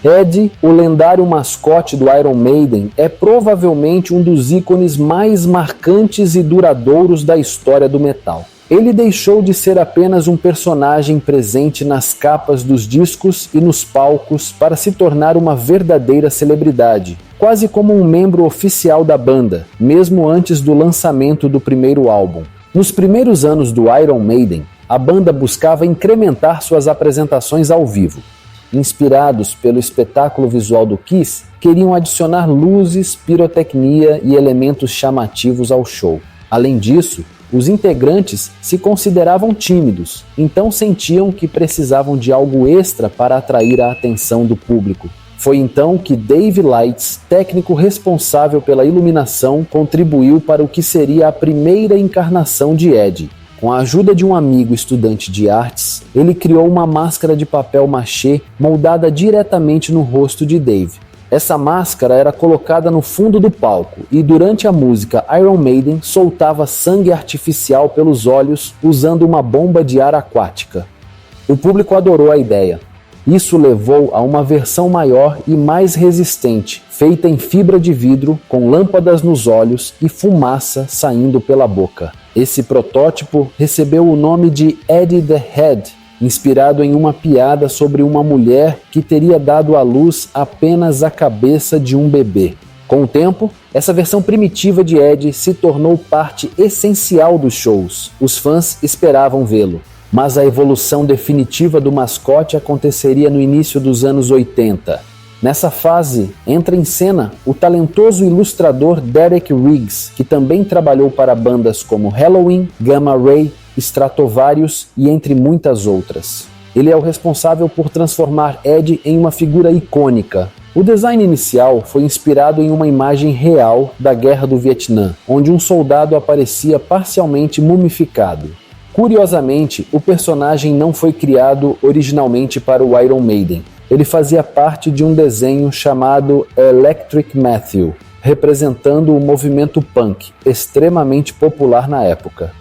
Ed, o lendário mascote do Iron Maiden, é provavelmente um dos ícones mais marcantes e duradouros da história do metal. Ele deixou de ser apenas um personagem presente nas capas dos discos e nos palcos para se tornar uma verdadeira celebridade, quase como um membro oficial da banda, mesmo antes do lançamento do primeiro álbum. Nos primeiros anos do Iron Maiden, a banda buscava incrementar suas apresentações ao vivo. Inspirados pelo espetáculo visual do Kiss, queriam adicionar luzes, pirotecnia e elementos chamativos ao show. Além disso, os integrantes se consideravam tímidos, então sentiam que precisavam de algo extra para atrair a atenção do público. Foi então que Dave Lights, técnico responsável pela iluminação, contribuiu para o que seria a primeira encarnação de Ed. Com a ajuda de um amigo estudante de artes, ele criou uma máscara de papel machê moldada diretamente no rosto de Dave. Essa máscara era colocada no fundo do palco e durante a música Iron Maiden soltava sangue artificial pelos olhos usando uma bomba de ar aquática. O público adorou a ideia. Isso levou a uma versão maior e mais resistente, feita em fibra de vidro, com lâmpadas nos olhos e fumaça saindo pela boca. Esse protótipo recebeu o nome de Eddie the Head, inspirado em uma piada sobre uma mulher que teria dado à luz apenas a cabeça de um bebê. Com o tempo, essa versão primitiva de Ed se tornou parte essencial dos shows. Os fãs esperavam vê-lo. Mas a evolução definitiva do mascote aconteceria no início dos anos 80. Nessa fase, entra em cena o talentoso ilustrador Derek Riggs, que também trabalhou para bandas como Halloween, Gamma Ray, Stratovarius e entre muitas outras. Ele é o responsável por transformar Ed em uma figura icônica. O design inicial foi inspirado em uma imagem real da Guerra do Vietnã, onde um soldado aparecia parcialmente mumificado. Curiosamente, o personagem não foi criado originalmente para o Iron Maiden. Ele fazia parte de um desenho chamado Electric Matthew, representando o movimento punk, extremamente popular na época.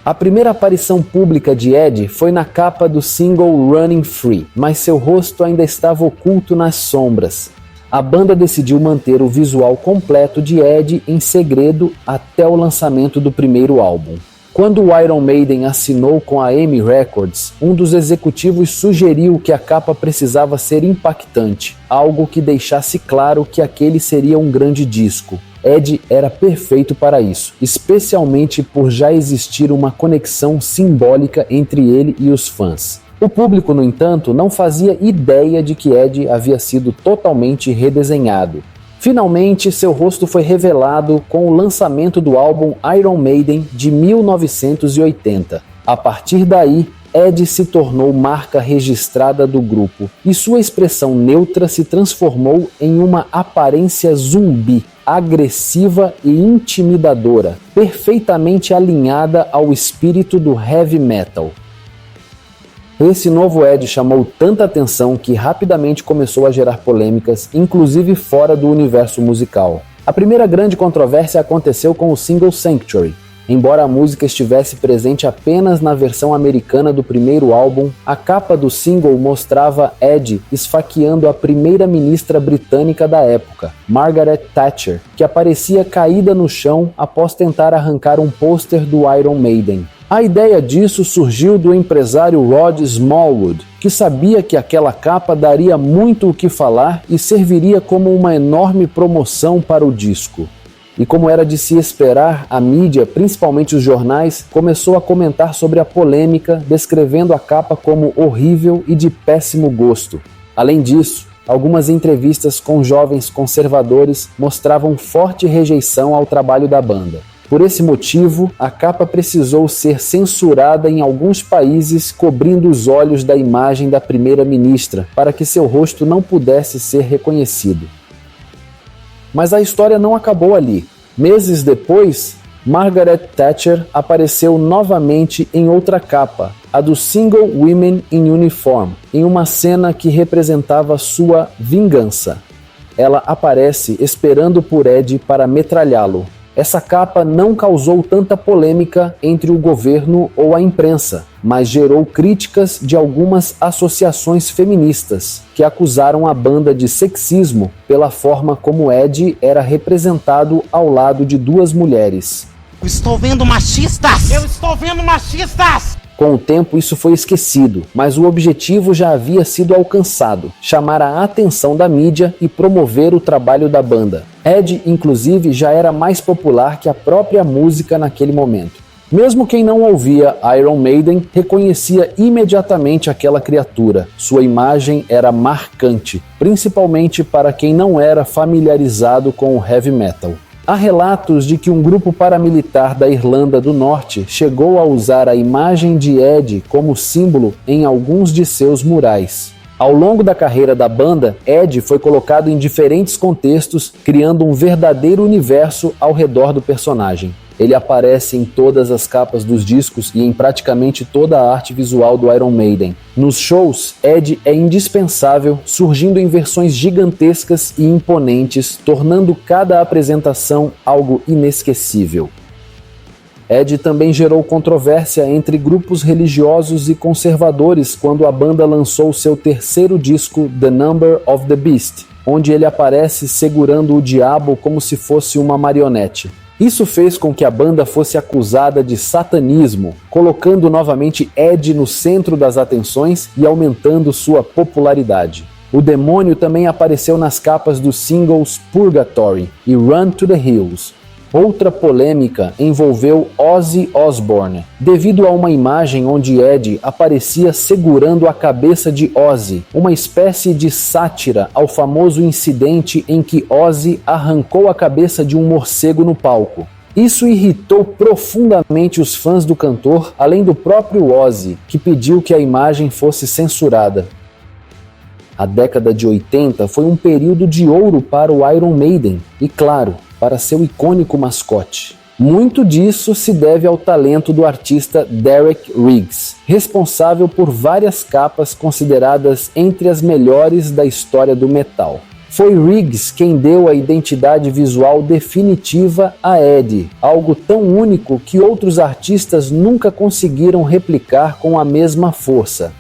A primeira aparição pública de Ed foi na capa do single Running Free, mas seu rosto ainda estava oculto nas sombras. A banda decidiu manter o visual completo de Ed em segredo até o lançamento do primeiro álbum. Quando o Iron Maiden assinou com a EMI Records, um dos executivos sugeriu que a capa precisava ser impactante, algo que deixasse claro que aquele seria um grande disco. Ed era perfeito para isso, especialmente por já existir uma conexão simbólica entre ele e os fãs. O público, no entanto, não fazia ideia de que Ed havia sido totalmente redesenhado. Finalmente, seu rosto foi revelado com o lançamento do álbum Iron Maiden de 1980. A partir daí, Ed se tornou marca registrada do grupo e sua expressão neutra se transformou em uma aparência zumbi, agressiva e intimidadora, perfeitamente alinhada ao espírito do heavy metal. Esse novo Ed chamou tanta atenção que rapidamente começou a gerar polêmicas, inclusive fora do universo musical. A primeira grande controvérsia aconteceu com o single Sanctuary. Embora a música estivesse presente apenas na versão americana do primeiro álbum, a capa do single mostrava Ed esfaqueando a primeira-ministra britânica da época, Margaret Thatcher, que aparecia caída no chão após tentar arrancar um pôster do Iron Maiden. A ideia disso surgiu do empresário Rod Smallwood, que sabia que aquela capa daria muito o que falar e serviria como uma enorme promoção para o disco. E como era de se esperar, a mídia, principalmente os jornais, começou a comentar sobre a polêmica, descrevendo a capa como horrível e de péssimo gosto. Além disso, algumas entrevistas com jovens conservadores mostravam forte rejeição ao trabalho da banda. Por esse motivo, a capa precisou ser censurada em alguns países, cobrindo os olhos da imagem da primeira-ministra, para que seu rosto não pudesse ser reconhecido. Mas a história não acabou ali. Meses depois, Margaret Thatcher apareceu novamente em outra capa, a do single Women in Uniform, em uma cena que representava sua vingança. Ela aparece esperando por Ed para metralhá-lo. Essa capa não causou tanta polêmica entre o governo ou a imprensa, mas gerou críticas de algumas associações feministas, que acusaram a banda de sexismo pela forma como Ed era representado ao lado de duas mulheres. Eu estou vendo machistas! Eu estou vendo machistas! Com o tempo isso foi esquecido, mas o objetivo já havia sido alcançado: chamar a atenção da mídia e promover o trabalho da banda. Ed, inclusive, já era mais popular que a própria música naquele momento. Mesmo quem não ouvia Iron Maiden reconhecia imediatamente aquela criatura. Sua imagem era marcante, principalmente para quem não era familiarizado com o heavy metal. Há relatos de que um grupo paramilitar da Irlanda do Norte chegou a usar a imagem de Ed como símbolo em alguns de seus murais. Ao longo da carreira da banda, Ed foi colocado em diferentes contextos, criando um verdadeiro universo ao redor do personagem. Ele aparece em todas as capas dos discos e em praticamente toda a arte visual do Iron Maiden. Nos shows, Ed é indispensável, surgindo em versões gigantescas e imponentes, tornando cada apresentação algo inesquecível. Ed também gerou controvérsia entre grupos religiosos e conservadores quando a banda lançou seu terceiro disco, The Number of the Beast, onde ele aparece segurando o diabo como se fosse uma marionete. Isso fez com que a banda fosse acusada de satanismo, colocando novamente Ed no centro das atenções e aumentando sua popularidade. O demônio também apareceu nas capas dos singles Purgatory e Run to the Hills. Outra polêmica envolveu Ozzy Osbourne, devido a uma imagem onde Ed aparecia segurando a cabeça de Ozzy, uma espécie de sátira ao famoso incidente em que Ozzy arrancou a cabeça de um morcego no palco. Isso irritou profundamente os fãs do cantor, além do próprio Ozzy, que pediu que a imagem fosse censurada. A década de 80 foi um período de ouro para o Iron Maiden e, claro, para seu icônico mascote. Muito disso se deve ao talento do artista Derek Riggs, responsável por várias capas consideradas entre as melhores da história do metal. Foi Riggs quem deu a identidade visual definitiva a Ed, algo tão único que outros artistas nunca conseguiram replicar com a mesma força.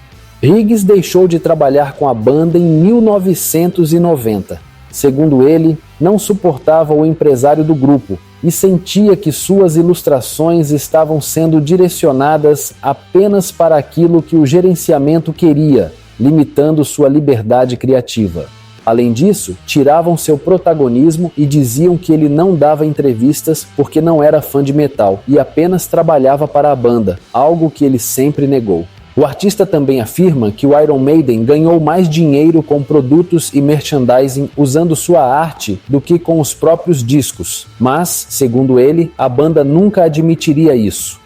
Riggs deixou de trabalhar com a banda em 1990. Segundo ele, não suportava o empresário do grupo e sentia que suas ilustrações estavam sendo direcionadas apenas para aquilo que o gerenciamento queria, limitando sua liberdade criativa. Além disso, tiravam seu protagonismo e diziam que ele não dava entrevistas porque não era fã de metal e apenas trabalhava para a banda, algo que ele sempre negou. O artista também afirma que o Iron Maiden ganhou mais dinheiro com produtos e merchandising usando sua arte do que com os próprios discos, mas, segundo ele, a banda nunca admitiria isso.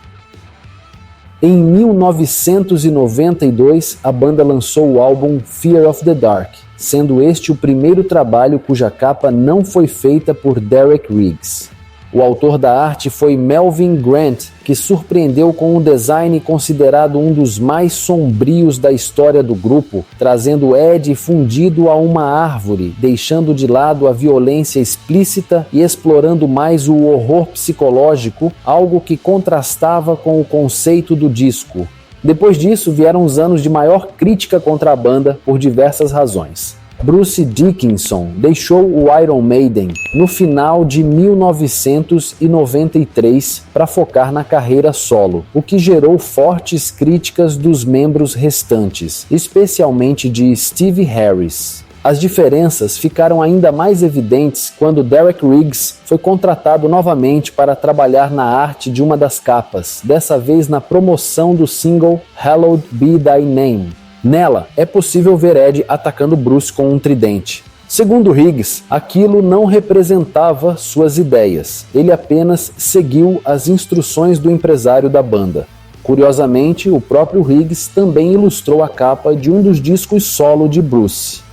Em 1992, a banda lançou o álbum Fear of the Dark, sendo este o primeiro trabalho cuja capa não foi feita por Derek Riggs. O autor da arte foi Melvin Grant, que surpreendeu com um design considerado um dos mais sombrios da história do grupo, trazendo Ed fundido a uma árvore, deixando de lado a violência explícita e explorando mais o horror psicológico, algo que contrastava com o conceito do disco. Depois disso, vieram os anos de maior crítica contra a banda por diversas razões. Bruce Dickinson deixou o Iron Maiden no final de 1993 para focar na carreira solo, o que gerou fortes críticas dos membros restantes, especialmente de Steve Harris. As diferenças ficaram ainda mais evidentes quando Derek Riggs foi contratado novamente para trabalhar na arte de uma das capas, dessa vez na promoção do single Hallowed Be Thy Name. Nela, é possível ver Ed atacando Bruce com um tridente. Segundo Riggs, aquilo não representava suas ideias, ele apenas seguiu as instruções do empresário da banda. Curiosamente, o próprio Riggs também ilustrou a capa de um dos discos solo de Bruce.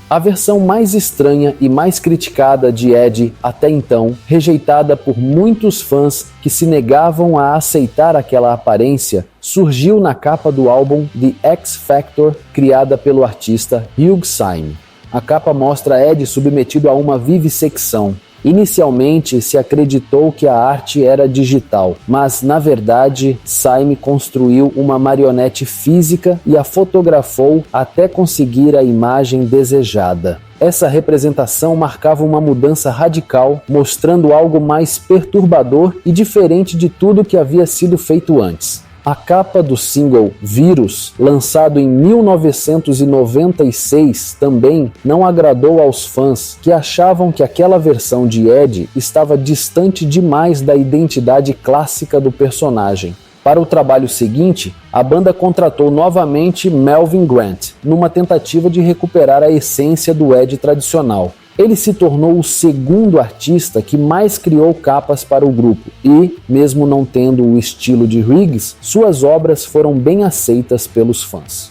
A versão mais estranha e mais criticada de Ed até então, rejeitada por muitos fãs que se negavam a aceitar aquela aparência, surgiu na capa do álbum The X Factor, criada pelo artista Hugh Syme. A capa mostra Ed submetido a uma vivissecção. Inicialmente se acreditou que a arte era digital, mas na verdade Syme construiu uma marionete física e a fotografou até conseguir a imagem desejada. Essa representação marcava uma mudança radical, mostrando algo mais perturbador e diferente de tudo que havia sido feito antes. A capa do single Vírus, lançado em 1996, também não agradou aos fãs, que achavam que aquela versão de Ed estava distante demais da identidade clássica do personagem. Para o trabalho seguinte, a banda contratou novamente Melvin Grant, numa tentativa de recuperar a essência do Ed tradicional. Ele se tornou o segundo artista que mais criou capas para o grupo e, mesmo não tendo o estilo de Riggs, suas obras foram bem aceitas pelos fãs.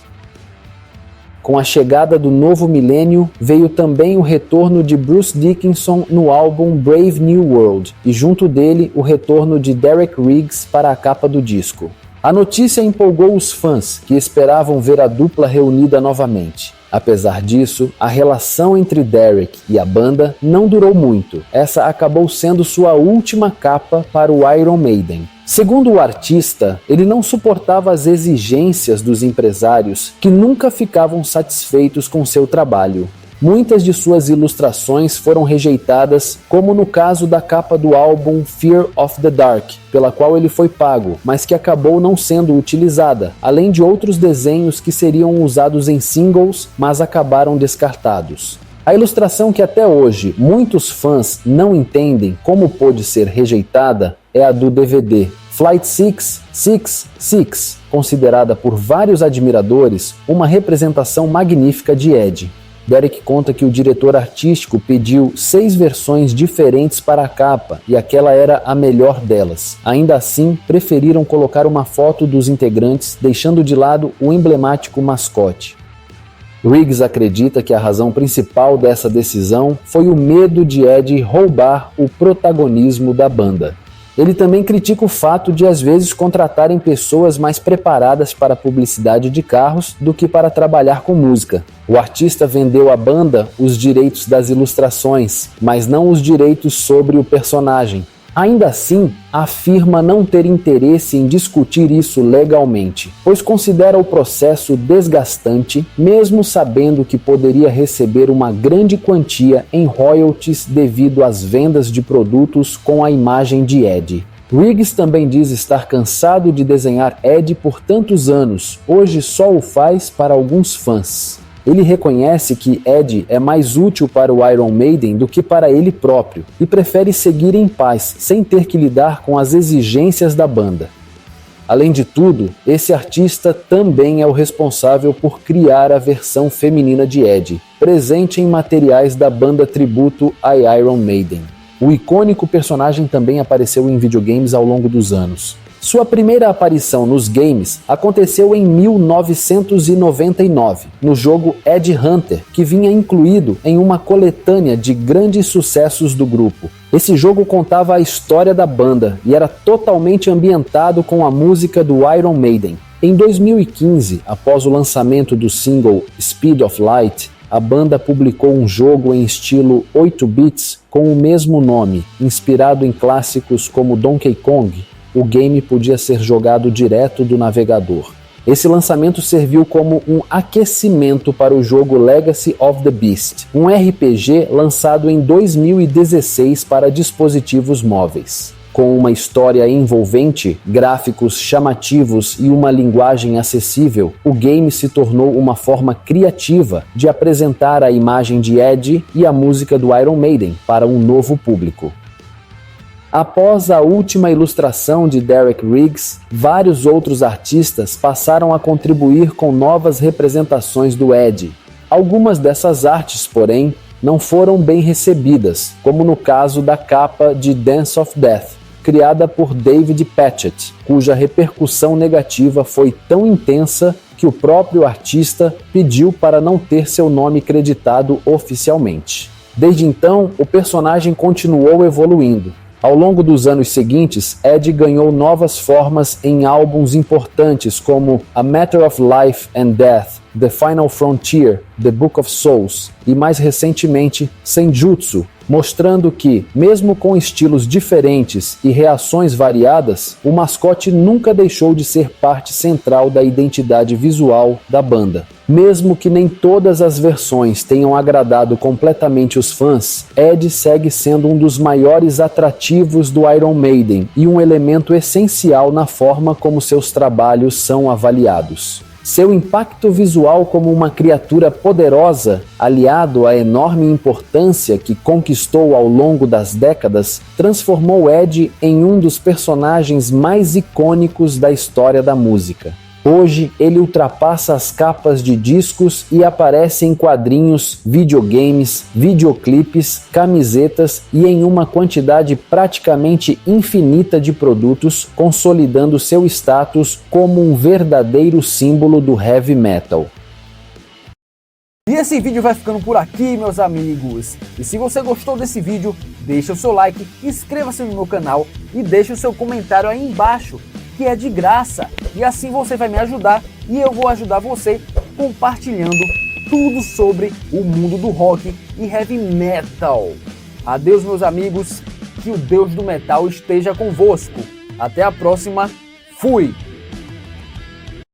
Com a chegada do novo milênio, veio também o retorno de Bruce Dickinson no álbum Brave New World e, junto dele, o retorno de Derek Riggs para a capa do disco. A notícia empolgou os fãs, que esperavam ver a dupla reunida novamente. Apesar disso, a relação entre Derek e a banda não durou muito. Essa acabou sendo sua última capa para o Iron Maiden. Segundo o artista, ele não suportava as exigências dos empresários, que nunca ficavam satisfeitos com seu trabalho. Muitas de suas ilustrações foram rejeitadas, como no caso da capa do álbum Fear of the Dark, pela qual ele foi pago, mas que acabou não sendo utilizada, além de outros desenhos que seriam usados em singles, mas acabaram descartados. A ilustração que até hoje muitos fãs não entendem como pôde ser rejeitada é a do DVD Flight 666, considerada por vários admiradores uma representação magnífica de Ed. Derek conta que o diretor artístico pediu 6 versões diferentes para a capa e aquela era a melhor delas. Ainda assim, preferiram colocar uma foto dos integrantes, deixando de lado o emblemático mascote. Riggs acredita que a razão principal dessa decisão foi o medo de Ed roubar o protagonismo da banda. Ele também critica o fato de às vezes contratarem pessoas mais preparadas para a publicidade de carros do que para trabalhar com música. O artista vendeu à banda os direitos das ilustrações, mas não os direitos sobre o personagem. Ainda assim, afirma não ter interesse em discutir isso legalmente, pois considera o processo desgastante, mesmo sabendo que poderia receber uma grande quantia em royalties devido às vendas de produtos com a imagem de Ed. Riggs também diz estar cansado de desenhar Ed por tantos anos, hoje só o faz para alguns fãs. Ele reconhece que Ed é mais útil para o Iron Maiden do que para ele próprio e prefere seguir em paz, sem ter que lidar com as exigências da banda. Além de tudo, esse artista também é o responsável por criar a versão feminina de Ed, presente em materiais da banda tributo a Iron Maiden. O icônico personagem também apareceu em videogames ao longo dos anos. Sua primeira aparição nos games aconteceu em 1999, no jogo Ed Hunter, que vinha incluído em uma coletânea de grandes sucessos do grupo. Esse jogo contava a história da banda e era totalmente ambientado com a música do Iron Maiden. Em 2015, após o lançamento do single Speed of Light, a banda publicou um jogo em estilo 8 bits com o mesmo nome, inspirado em clássicos como Donkey Kong. O game podia ser jogado direto do navegador. Esse lançamento serviu como um aquecimento para o jogo Legacy of the Beast, um RPG lançado em 2016 para dispositivos móveis. Com uma história envolvente, gráficos chamativos e uma linguagem acessível, o game se tornou uma forma criativa de apresentar a imagem de Ed e a música do Iron Maiden para um novo público. Após a última ilustração de Derek Riggs, vários outros artistas passaram a contribuir com novas representações do Ed. Algumas dessas artes, porém, não foram bem recebidas, como no caso da capa de Dance of Death, criada por David Patchett, cuja repercussão negativa foi tão intensa que o próprio artista pediu para não ter seu nome creditado oficialmente. Desde então, o personagem continuou evoluindo. Ao longo dos anos seguintes, Ed ganhou novas formas em álbuns importantes como A Matter of Life and Death, The Final Frontier, The Book of Souls e, mais recentemente, Senjutsu, mostrando que, mesmo com estilos diferentes e reações variadas, o mascote nunca deixou de ser parte central da identidade visual da banda. Mesmo que nem todas as versões tenham agradado completamente os fãs, Ed segue sendo um dos maiores atrativos do Iron Maiden e um elemento essencial na forma como seus trabalhos são avaliados. Seu impacto visual como uma criatura poderosa, aliado à enorme importância que conquistou ao longo das décadas, transformou Ed em um dos personagens mais icônicos da história da música. Hoje, ele ultrapassa as capas de discos e aparece em quadrinhos, videogames, videoclipes, camisetas e em uma quantidade praticamente infinita de produtos, consolidando seu status como um verdadeiro símbolo do heavy metal. E esse vídeo vai ficando por aqui, meus amigos. E se você gostou desse vídeo, deixa o seu like, inscreva-se no meu canal e deixe o seu comentário aí embaixo, que é de graça, e assim você vai me ajudar e eu vou ajudar você compartilhando tudo sobre o mundo do rock e heavy metal. Adeus, meus amigos, que o Deus do metal esteja convosco. Até a próxima, fui!